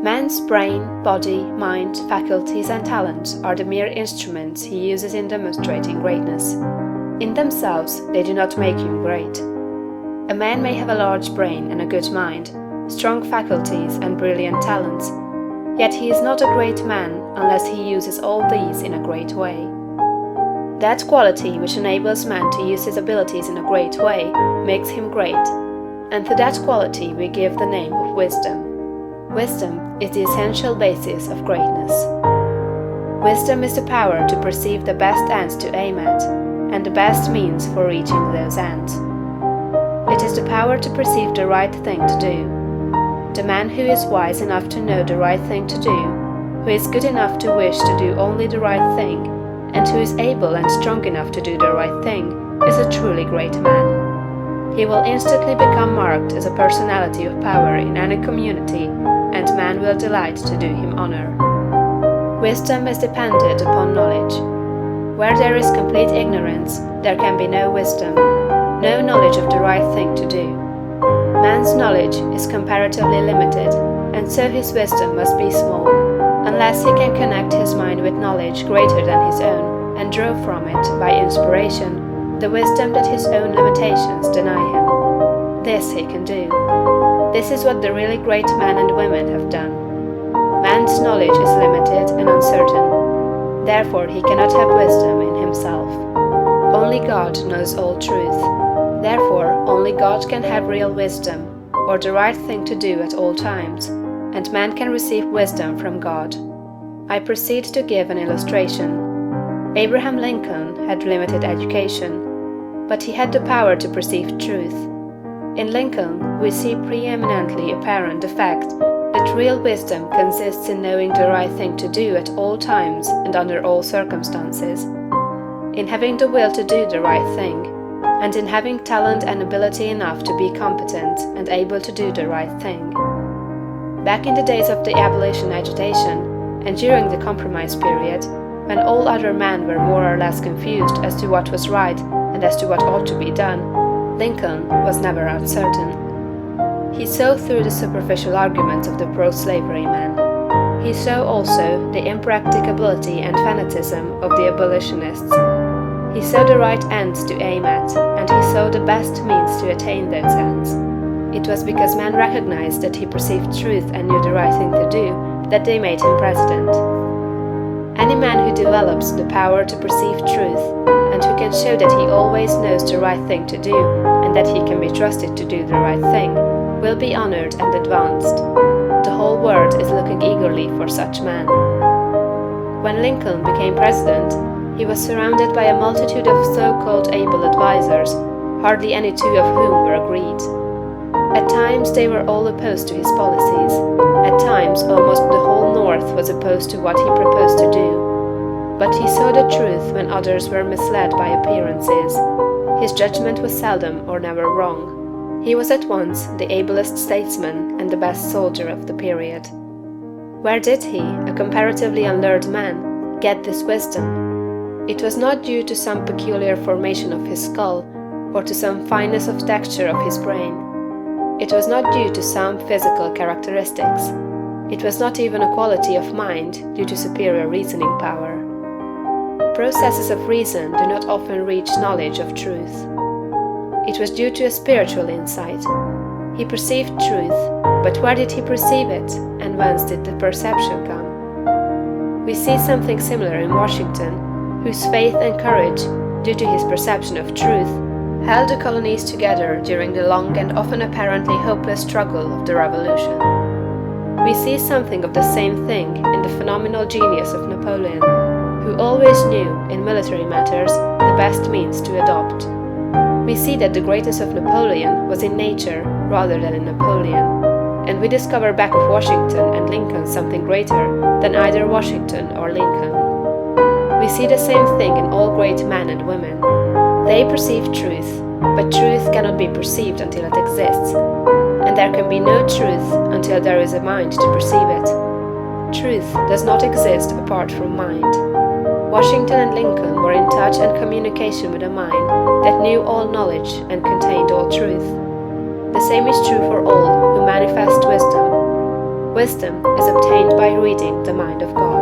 Man's brain, body, mind, faculties and talents are the mere instruments he uses in demonstrating greatness. In themselves, they do not make him great. A man may have a large brain and a good mind, strong faculties and brilliant talents, yet he is not a great man unless he uses all these in a great way. That quality which enables man to use his abilities in a great way makes him great, and to that quality we give the name of wisdom. Wisdom is the essential basis of greatness. Wisdom is the power to perceive the best ends to aim at, and the best means for reaching those ends. It is the power to perceive the right thing to do. The man who is wise enough to know the right thing to do, who is good enough to wish to do only the right thing, and who is able and strong enough to do the right thing, is a truly great man. He will instantly become marked as a personality of power in any community, and man will delight to do him honor. Wisdom is dependent upon knowledge. Where there is complete ignorance, there can be no wisdom, no knowledge of the right thing to do. Man's knowledge is comparatively limited, and so his wisdom must be small, unless he can connect his mind with knowledge greater than his own, and draw from it, by inspiration, the wisdom that his own limitations deny him. This he can do. This is what the really great men and women have done. Man's knowledge is limited and uncertain. Therefore he cannot have wisdom in himself. Only God knows all truth. Therefore only God can have real wisdom, or the right thing to do at all times, and man can receive wisdom from God. I proceed to give an illustration. Abraham Lincoln had limited education, but he had the power to perceive truth. In Lincoln, we see preeminently apparent the fact that real wisdom consists in knowing the right thing to do at all times and under all circumstances, in having the will to do the right thing, and in having talent and ability enough to be competent and able to do the right thing. Back in the days of the abolition agitation, and during the compromise period, when all other men were more or less confused as to what was right and as to what ought to be done, Lincoln was never uncertain. He saw through the superficial arguments of the pro-slavery men. He saw also the impracticability and fanaticism of the abolitionists. He saw the right ends to aim at, and he saw the best means to attain those ends. It was because men recognized that he perceived truth and knew the right thing to do that they made him president. Any man who develops the power to perceive truth, and who can show that he always knows the right thing to do, and that he can be trusted to do the right thing, will be honored and advanced. The whole world is looking eagerly for such men. When Lincoln became president, he was surrounded by a multitude of so-called able advisers, hardly any two of whom were agreed. At times they were all opposed to his policies. At times almost the whole North was opposed to what he proposed to do. But he saw the truth when others were misled by appearances. His judgment was seldom or never wrong. He was at once the ablest statesman and the best soldier of the period. Where did he, a comparatively unlearned man, get this wisdom? It was not due to some peculiar formation of his skull, or to some fineness of texture of his brain. It was not due to some physical characteristics. It was not even a quality of mind due to superior reasoning power. Processes of reason do not often reach knowledge of truth. It was due to a spiritual insight. He perceived truth, but where did he perceive it, and whence did the perception come? We see something similar in Washington, whose faith and courage, due to his perception of truth, held the colonies together during the long and often apparently hopeless struggle of the Revolution. We see something of the same thing in the phenomenal genius of Napoleon, who always knew, in military matters, the best means to adopt. We see that the greatness of Napoleon was in nature rather than in Napoleon, and we discover back of Washington and Lincoln something greater than either Washington or Lincoln. We see the same thing in all great men and women. They perceive truth, but truth cannot be perceived until it exists, and there can be no truth until there is a mind to perceive it. Truth does not exist apart from mind. Washington and Lincoln were in touch and communication with a mind that knew all knowledge and contained all truth. The same is true for all who manifest wisdom. Wisdom is obtained by reading the mind of God.